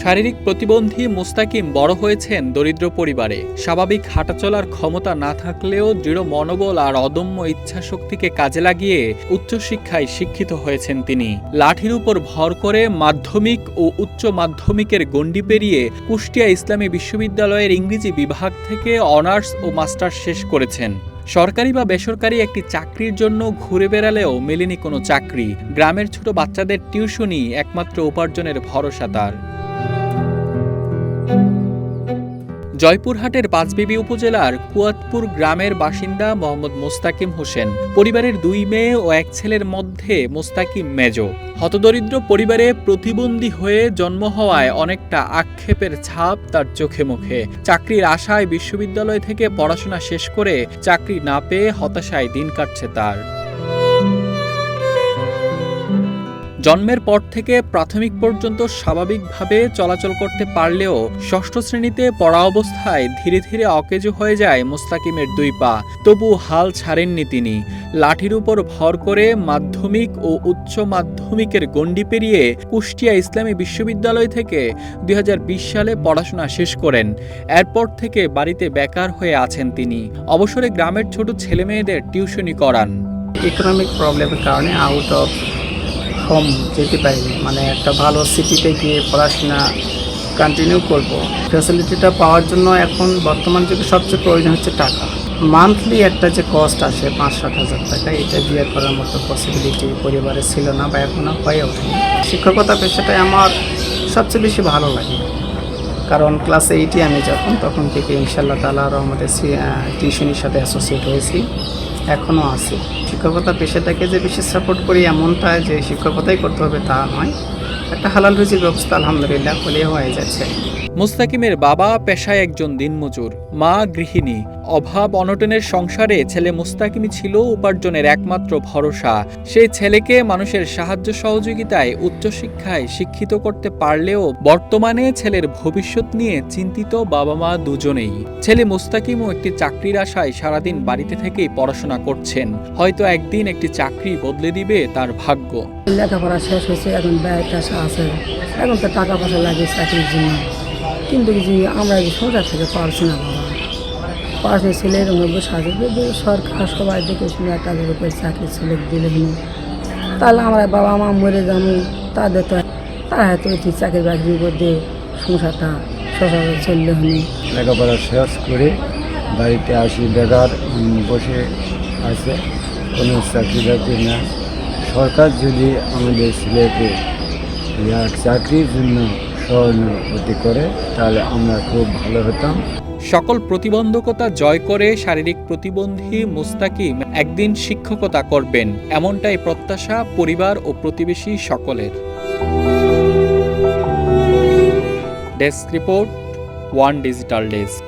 শারীরিক প্রতিবন্ধী মুস্তাকিম বড় হয়েছেন দরিদ্র পরিবারে। স্বাভাবিক হাঁটাচলার ক্ষমতা না থাকলেও দৃঢ় মনোবল আর অদম্য ইচ্ছাশক্তিকে কাজে লাগিয়ে উচ্চশিক্ষায় শিক্ষিত হয়েছেন তিনি। লাঠির উপর ভর করে মাধ্যমিক ও উচ্চ মাধ্যমিকের গণ্ডি পেরিয়ে কুষ্টিয়া ইসলামী বিশ্ববিদ্যালয়ের ইংরেজি বিভাগ থেকে অনার্স ও মাস্টার্স শেষ করেছেন। সরকারি বা বেসরকারি একটি চাকরির জন্য ঘুরে বেড়ালেও মেলেনি কোনো চাকরি। গ্রামের ছোট বাচ্চাদের টিউশনই একমাত্র উপার্জনের ভরসা তার। জয়পুরহাটের পাঁচবিবি উপজেলার কুয়াতপুর গ্রামের বাসিন্দা মোহাম্মদ মোস্তাকিম হোসেন। পরিবারের 2 মেয়ে ও 1 ছেলের মধ্যে মোস্তাকিম মেজ। হতদরিদ্র পরিবারে প্রতিবন্ধী হয়ে জন্ম হওয়ায় অনেকটা আক্ষেপের ছাপ তার চোখে মুখে। চাকরির আশায় বিশ্ববিদ্যালয় থেকে পড়াশোনা শেষ করে চাকরি না পেয়ে হতাশায় দিন কাটছে তার। জন্মের পর থেকে প্রাথমিক পর্যন্ত স্বাভাবিকভাবে চলাচল করতে পারলেও ষষ্ঠ শ্রেণীতে পড়া অবস্থায় ধীরে ধীরে অকেজো হয়ে যায় মোস্তাকিমের 2 পা। তবু হাল ছাড়েননি তিনি। লাঠির উপর ভর করে মাধ্যমিক ও উচ্চ মাধ্যমিকের গণ্ডি পেরিয়ে কুষ্টিয়া ইসলামী বিশ্ববিদ্যালয় থেকে 2020 সালে পড়াশোনা শেষ করেন। এরপর থেকে বাড়িতে বেকার হয়ে আছেন তিনি। অবসরে গ্রামের ছোট ছেলেমেয়েদের টিউশনি করান। ইকোনমিক প্রবলেমের কারণে আউট অফ হোম যেতে পারিনি, মানে একটা ভালো সিটিতে গিয়ে পড়াশোনা কন্টিনিউ করব। ফ্যাসিলিটিটা পাওয়ার জন্য এখন বর্তমান যুগে সবচেয়ে প্রয়োজন হচ্ছে টাকা। মান্থলি একটা যে কস্ট আসে 5-7 হাজার টাকা, এটা বিয়ে করার মতো পসিবিলিটি পরিবারে ছিল না বা এখনও হয়ে ওঠেনি। শিক্ষকতা পেশাটাই আমার সবচেয়ে বেশি ভালো লাগে, কারণ ক্লাস 8-এ আমি তখন থেকে ইনশাআল্লাহ তাআলা রহমতে টিউশনির সাথে অ্যাসোসিয়েট হয়েছি, এখনও আছি। শিক্ষকতা পেশাটাকে যে বেশি সাপোর্ট করি এমনটা যে শিক্ষকতাই করতে হবে তা নয়, একটা হালাল রুজির ব্যবস্থা আলহামদুলিল্লাহ হলে হয়ে যাচ্ছে। মুস্তাকিমের বাবা পেশায় একজন দিনমজুর, মা গৃহিণী। অভাব অনটনের সংসারে ছেলে মুস্তাকিমই ছিল উপার্জনের একমাত্র ভরসা। সেই ছেলেকে মানুষের সাহায্য সহযোগিতায় উচ্চশিক্ষায় শিক্ষিত করতে পারলেও বর্তমানে ছেলের ভবিষ্যৎ নিয়ে চিন্তিত বাবা মা দুজনেই। ছেলে মুস্তাকিমও একটি চাকরির আশায় সারাদিন বাড়িতে থেকেই পড়াশোনা করছেন। হয়তো একদিন একটি চাকরি বদলে দিবে তার ভাগ্য। লেখাপড়া শেষ হয়েছে, এখন ব্যয় টাকা আছে, এখন তো টাকা পয়সা লাগে চাকরির জন্য, কিন্তু আমরা সংসার থেকে পারছি না। বাবা পাশে ছেলে এরকম বসে আছে, যদি সরকার সবাই দেখে শুনে একটা করে চাকরি ছেলে দিলে তাহলে আমরা বাবা মা মরে যাবো, তাদের তো তারা হয়তো একটি চাকরি বাকরির মধ্যে সংসারটা সচরাচর চললে হনি। লেখাপড়া শেষ করে বাড়িতে আসি, বেকার বসে আছে, কোনো চাকরি বাকরি না। সরকার যদি আমাদের ছেলেকে চাকরির জন্য সহানুভূতি করে তাহলে আমরা খুব ভালো হতাম। সকল প্রতিবন্ধকতা জয় করে শারীরিক প্রতিবন্ধী মুস্তাকিম একদিন শিক্ষকতা করবেন, এমনটাই প্রত্যাশা পরিবার ও প্রতিবেশী সকলের। Desk report, one digital desk.